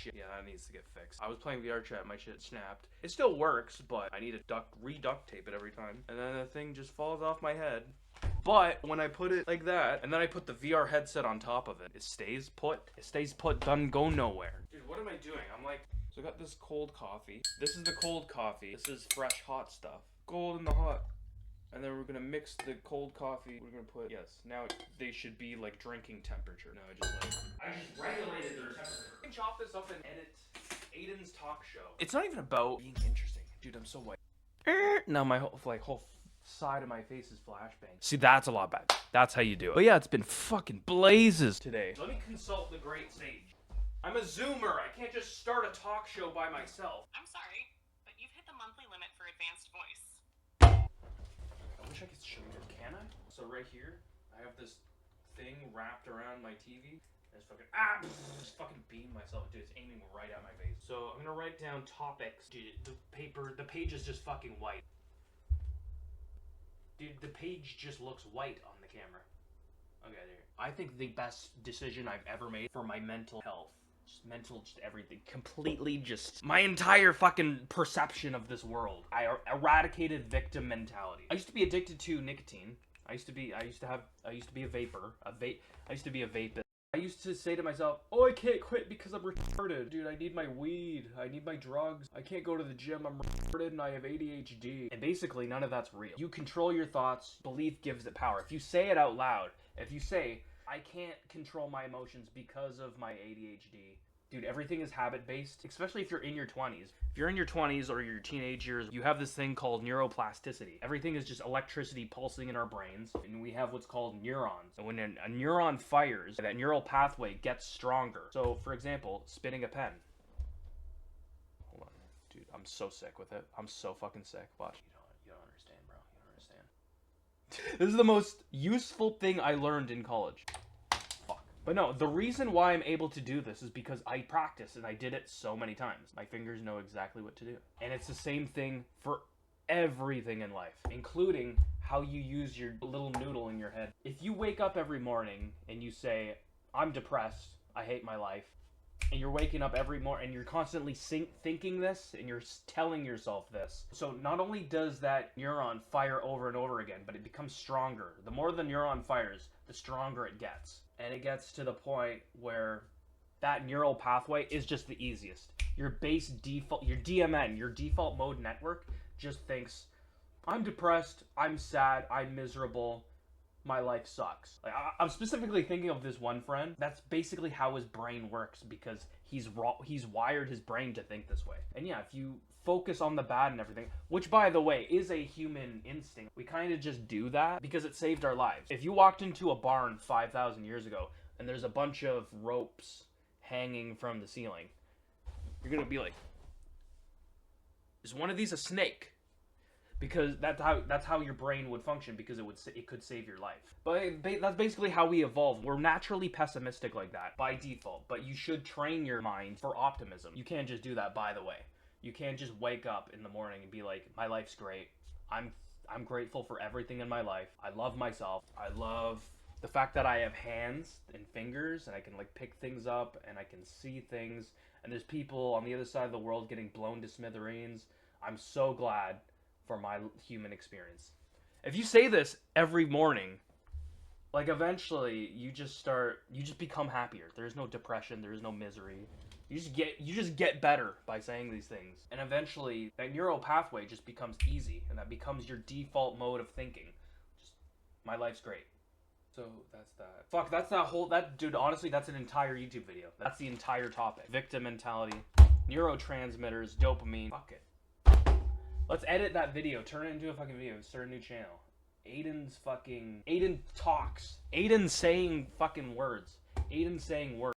shit. Yeah, that needs to get fixed. I was playing VR chat, my shit snapped. It still works, but I need to re-duct tape it every time. And then the thing just falls off my head. But when I put it like that, and then I put the VR headset on top of it, it stays put. It stays put, doesn't go nowhere. Dude, what am I doing? I'm like, so I got this cold coffee. This is the cold coffee. This is fresh hot stuff. Cold in the hot. And then we're gonna mix the cold coffee. We're gonna put, yes, now they should be like drinking temperature. No, I just regulated their temperature. I can chop this up and edit Aiden's talk show. It's not even about being interesting. Dude, I'm so white. Now my whole side of my face is flashbang. See, that's a lot better. That's how you do it. But yeah, it's been fucking blazes today. Let me consult the great sage. I'm a Zoomer. I can't just start a talk show by myself. I'm sorry, but you've hit the monthly limit for advanced voice. I wish I could show you. Can I? So right here, I have this thing wrapped around my TV. And it's fucking just fucking beam myself. Dude, it's aiming right at my face. So I'm gonna write down topics. Dude, the page is just fucking white. Dude, the page just looks white on the camera. Okay, there. I think the best decision I've ever made for my mental health. Just everything. Completely just... my entire fucking perception of this world. I eradicated victim mentality. I used to be addicted to nicotine. I used to be a vapor. I used to be a vapist. I used to say to myself, oh, I can't quit because I'm retarded. Dude, I need my weed. I need my drugs. I can't go to the gym. I'm retarded and I have ADHD. And basically, none of that's real. You control your thoughts. Belief gives it power. If you say it out loud, if you say, I can't control my emotions because of my ADHD. Dude, everything is habit-based, especially if you're in your 20s. If you're in your 20s or your teenage years, you have this thing called neuroplasticity. Everything is just electricity pulsing in our brains, and we have what's called neurons. And when a neuron fires, that neural pathway gets stronger. So, for example, spinning a pen. Hold on, dude, I'm so sick with it. I'm so fucking sick. Watch. You don't understand, bro. You don't understand. This is the most useful thing I learned in college. But no, the reason why I'm able to do this is because I practice and I did it so many times. My fingers know exactly what to do. And it's the same thing for everything in life, including how you use your little noodle in your head. If you wake up every morning and you say, I'm depressed, I hate my life, and you're waking up every morning and you're constantly thinking this and you're telling yourself this. So not only does that neuron fire over and over again, but it becomes stronger. The more the neuron fires, the stronger it gets. And it gets to the point where that neural pathway is just the easiest. Your base default, your DMN, your default mode network just thinks, I'm depressed, I'm sad, I'm miserable, my life sucks. Like, I'm specifically thinking of this one friend. That's basically how his brain works because he's wired his brain to think this way. And yeah, if you focus on the bad and everything, which by the way is a human instinct, we kind of just do that because it saved our lives. If you walked into a barn 5,000 years ago and there's a bunch of ropes hanging from the ceiling, you're gonna be like, is one of these a snake? Because that's how your brain would function, because it could save your life. But that's basically how we evolved. We're naturally pessimistic like that by default, but you should train your mind for optimism. You can't just do that, by the way. You can't just wake up in the morning and be like, my life's great. I'm grateful for everything in my life. I love myself. I love the fact that I have hands and fingers and I can like pick things up and I can see things. And there's people on the other side of the world getting blown to smithereens. I'm so glad for my human experience. If you say this every morning, like eventually you just become happier. There's no depression, there is no misery. You just get better by saying these things. And eventually that neural pathway just becomes easy and that becomes your default mode of thinking. Just, my life's great. So that's that. Fuck, dude, honestly, that's an entire YouTube video. That's the entire topic. Victim mentality, neurotransmitters, dopamine. Fuck it. Let's edit that video, turn it into a fucking video, start a new channel. Aiden talks. Aiden saying fucking words. Aiden saying words.